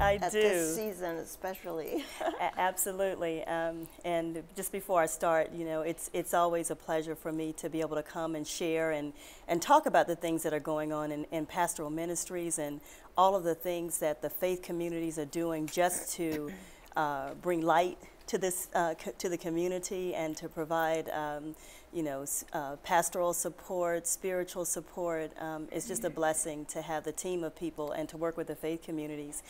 I at do. This season especially. Absolutely. And just before I start, you know, it's always a pleasure for me to be able to come and share and talk about the things that are going on in pastoral ministries and all of the things that the faith communities are doing just to bring light to this to the community and to provide you know, pastoral support, spiritual support. It's just a blessing to have the team of people and to work with the faith communities.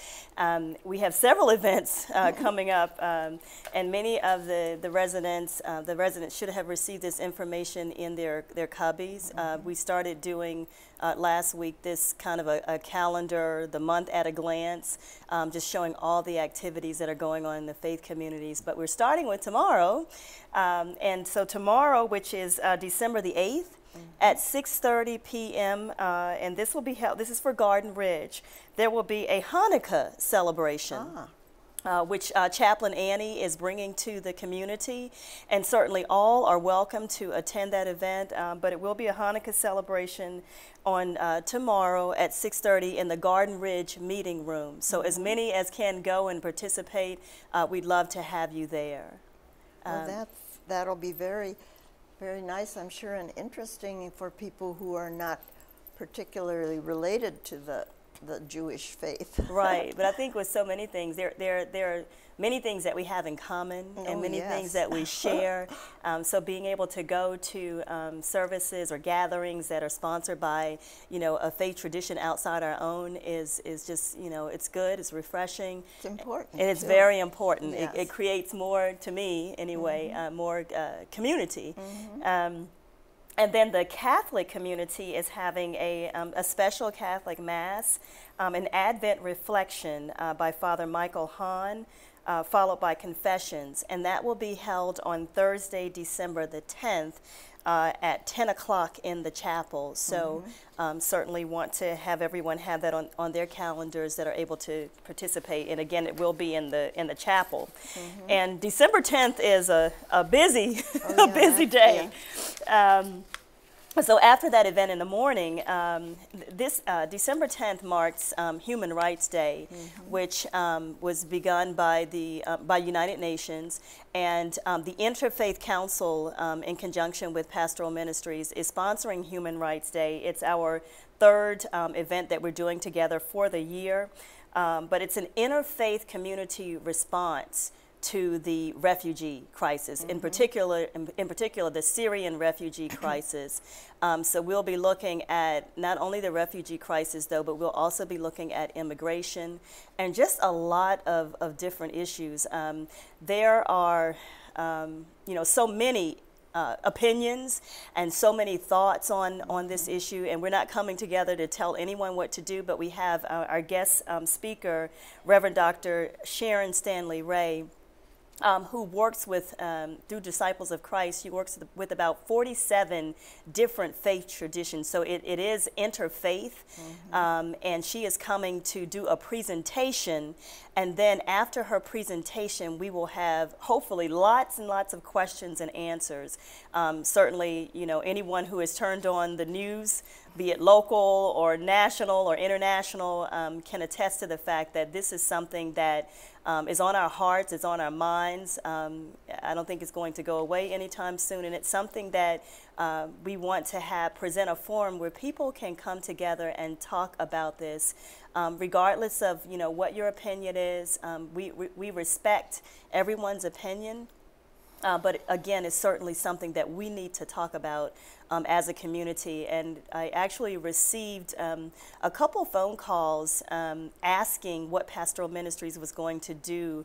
We have several events coming up, and many of the residents should have received this information in their cubbies. We started doing last week this kind of a calendar, the month at a glance, just showing all the activities that are going on in the faith communities. But we're starting with tomorrow. And so tomorrow, which is December the 8th, at 6:30 p.m., and this will be held, this is for Garden Ridge, there will be a Hanukkah celebration. Which Chaplain Annie is bringing to the community, and certainly all are welcome to attend that event, but it will be a Hanukkah celebration on tomorrow at 6:30 in the Garden Ridge meeting room. So as many as can go and participate, we'd love to have you there. Well, that'll be very, very nice, I'm sure, and interesting for people who are not particularly related to the Jewish faith. Right, but I think with so many things, there are many things that we have in common and many things that we share. So being able to go to services or gatherings that are sponsored by, you know, a faith tradition outside our own is just, you know, it's good, it's refreshing. It's important. And it's very important. Yes. It creates more, to me anyway, more community. And then the Catholic community is having a special Catholic Mass, an Advent reflection by Father Michael Hahn, followed by confessions. And that will be held on Thursday, December the 10th at 10 o'clock in the chapel. So certainly want to have everyone have that on their calendars that are able to participate. And again, it will be in the chapel. And December 10th is a busy, a busy day. So after that event in the morning, this December 10th marks Human Rights Day, which was begun by the by United Nations, and the Interfaith Council, in conjunction with Pastoral Ministries, is sponsoring Human Rights Day. It's our third event that we're doing together for the year, but it's an interfaith community response to the refugee crisis, in particular the Syrian refugee crisis. So we'll be looking at not only the refugee crisis, though, but we'll also be looking at immigration and just a lot of different issues. There are, you know, so many opinions and so many thoughts on this issue, and we're not coming together to tell anyone what to do, but we have our guest speaker, Reverend Dr. Sharon Stanley Ray, who works with, through Disciples of Christ, she works with about 47 different faith traditions. So it is interfaith, and she is coming to do a presentation. And then after her presentation, we will have hopefully lots and lots of questions and answers. Certainly, you know, anyone who has turned on the news, be it local or national or international, can attest to the fact that this is something that is on our hearts, it's on our minds. I don't think it's going to go away anytime soon, and it's something that we want to present a forum where people can come together and talk about this, regardless of, you know, what your opinion is. We respect everyone's opinion. But again, it's certainly something that we need to talk about as a community. And I actually received a couple phone calls asking what Pastoral Ministries was going to do.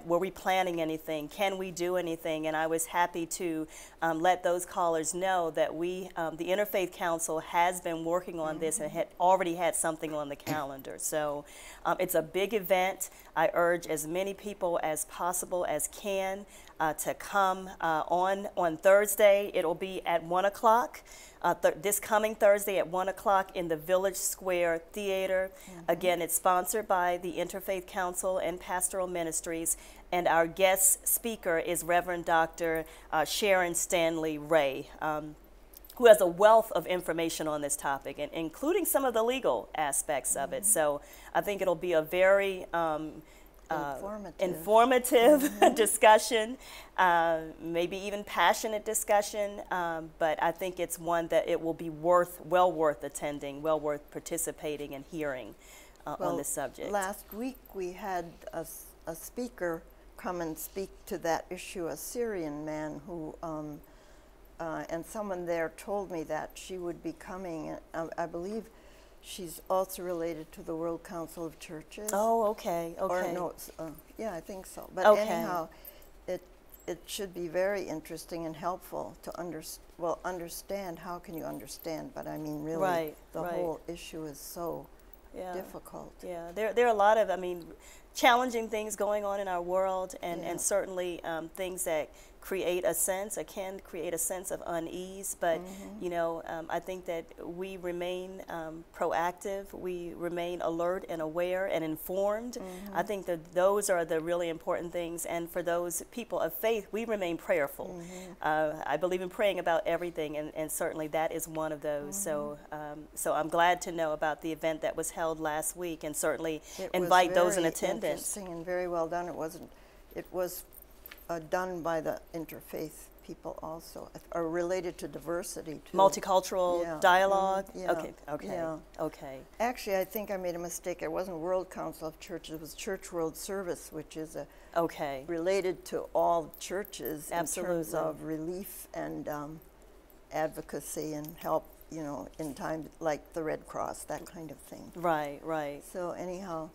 Were we planning anything? Can we do anything? And I was happy to let those callers know that the Interfaith Council has been working on this and had already had something on the calendar. So it's a big event. I urge as many people as possible as can to come on Thursday. It'll be at 1 o'clock. This coming Thursday at 1 o'clock in the Village Square Theater. Again, it's sponsored by the Interfaith Council and Pastoral Ministries, and our guest speaker is Reverend Dr. Sharon Stanley Ray. who has a wealth of information on this topic, and including some of the legal aspects of it. So I think it'll be a very informative discussion, maybe even passionate discussion, but I think it's one that it will be well worth attending, well worth participating and hearing on this subject. Last week we had a speaker come and speak to that issue, a Syrian man who, and someone there told me that she would be coming. I believe she's also related to the World Council of Churches. Oh, okay, okay. Or no, yeah, I think so. But okay. Anyhow, it should be very interesting and helpful to understand. How can you understand? But I mean, really, the whole issue is so difficult. Yeah, there are a lot of, challenging things going on in our world, and certainly things that create a sense, or can create a sense of unease, but I think that we remain proactive, we remain alert and aware and informed. I think that those are the really important things, and for those people of faith, we remain prayerful. I believe in praying about everything, and certainly that is one of those. So I'm glad to know about the event that was held last week, and certainly invite those in attendance. Interesting and very well done. It was done by the interfaith people also, or related to diversity too. Multicultural dialogue? Okay. Okay. Actually, I think I made a mistake. It wasn't World Council of Churches, it was Church World Service, which is related to all churches in terms of relief and advocacy and help, in time, like the Red Cross, that kind of thing. Right. So anyhow,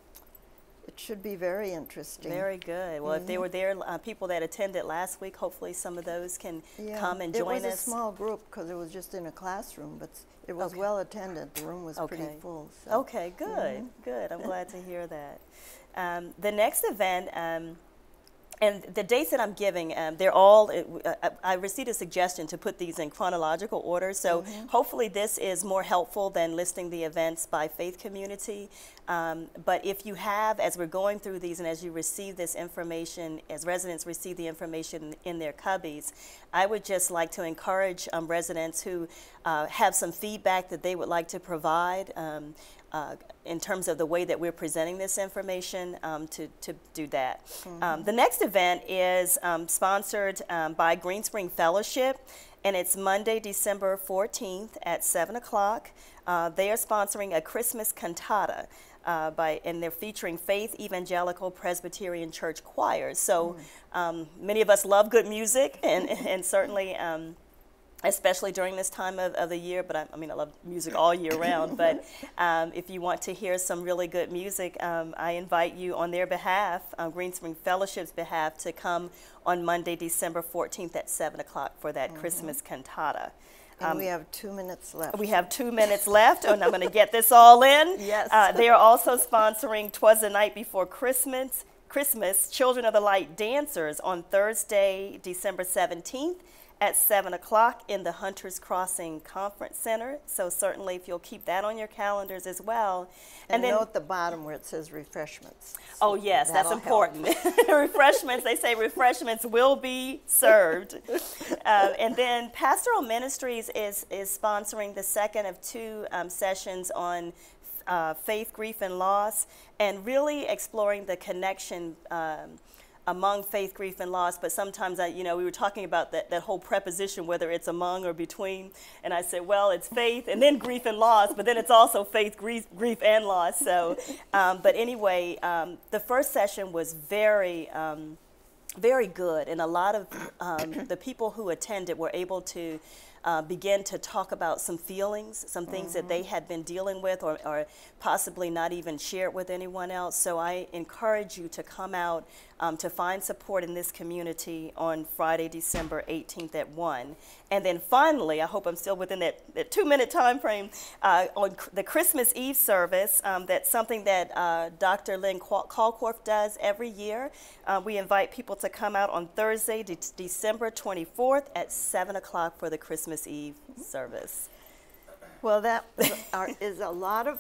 it should be very interesting. Very good. Well, if they were there, people that attended last week, hopefully some of those can come and join us. It was a small group because it was just in a classroom, but it was well attended. The room was pretty full. So. Okay, good, good. I'm glad to hear that. The next event, and the dates that I'm giving, they're all, I received a suggestion to put these in chronological order, so hopefully this is more helpful than listing the events by faith community. But if you have, as we're going through these and as you receive this information, as residents receive the information in their cubbies, I would just like to encourage residents who have some feedback that they would like to provide in terms of the way that we're presenting this information, to do that. The next event is sponsored by Green Spring Fellowship, and it's Monday, December 14th at 7 o'clock. They are sponsoring a Christmas cantata, and they're featuring Faith Evangelical Presbyterian Church choirs. So many of us love good music, and certainly especially during this time of the year, but I love music all year round, but if you want to hear some really good music, I invite you on their behalf, Green Spring Fellowship's behalf, to come on Monday, December 14th at 7 o'clock for that Christmas cantata. And we have 2 minutes left. We have 2 minutes left, and I'm going to get this all in. Yes. They are also sponsoring 'Twas the Night Before Christmas, Children of the Light Dancers on Thursday, December 17th. At 7 o'clock in the Hunters Crossing Conference Center. So certainly if you'll keep that on your calendars as well. And then note at the bottom where it says refreshments. Oh yes, that's important. Refreshments, they say refreshments will be served. And then Pastoral Ministries is sponsoring the second of 2 sessions on faith, grief, and loss, and really exploring the connection among faith, grief, and loss, but sometimes we were talking about that whole preposition, whether it's among or between, and I said, well, it's faith and then grief and loss, but then it's also faith, grief, and loss. So, but anyway, the first session was very good, and a lot of the people who attended were able to begin to talk about some feelings, some things that they had been dealing with or possibly not even shared with anyone else. So I encourage you to come out to find support in this community on Friday, December 18th at 1. And then finally, I hope I'm still within that 2-minute time frame, on the Christmas Eve service, that's something that Dr. Lynn Calcorf does every year. We invite people to come out on Thursday, December 24th at 7 o'clock for the Christmas Eve service. Well, that is a lot of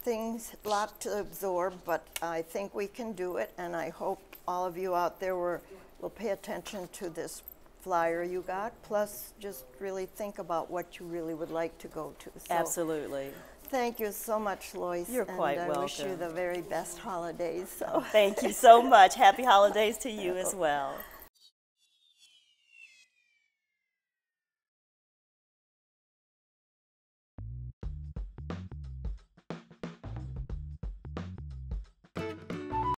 things, a lot to absorb, but I think we can do it, and I hope all of you out there will pay attention to this flyer you got, plus just really think about what you really would like to go to. So absolutely. thank you so much, Lois. You're quite welcome. I wish you the very best holidays. So. Thank you so much. Happy holidays to you as well.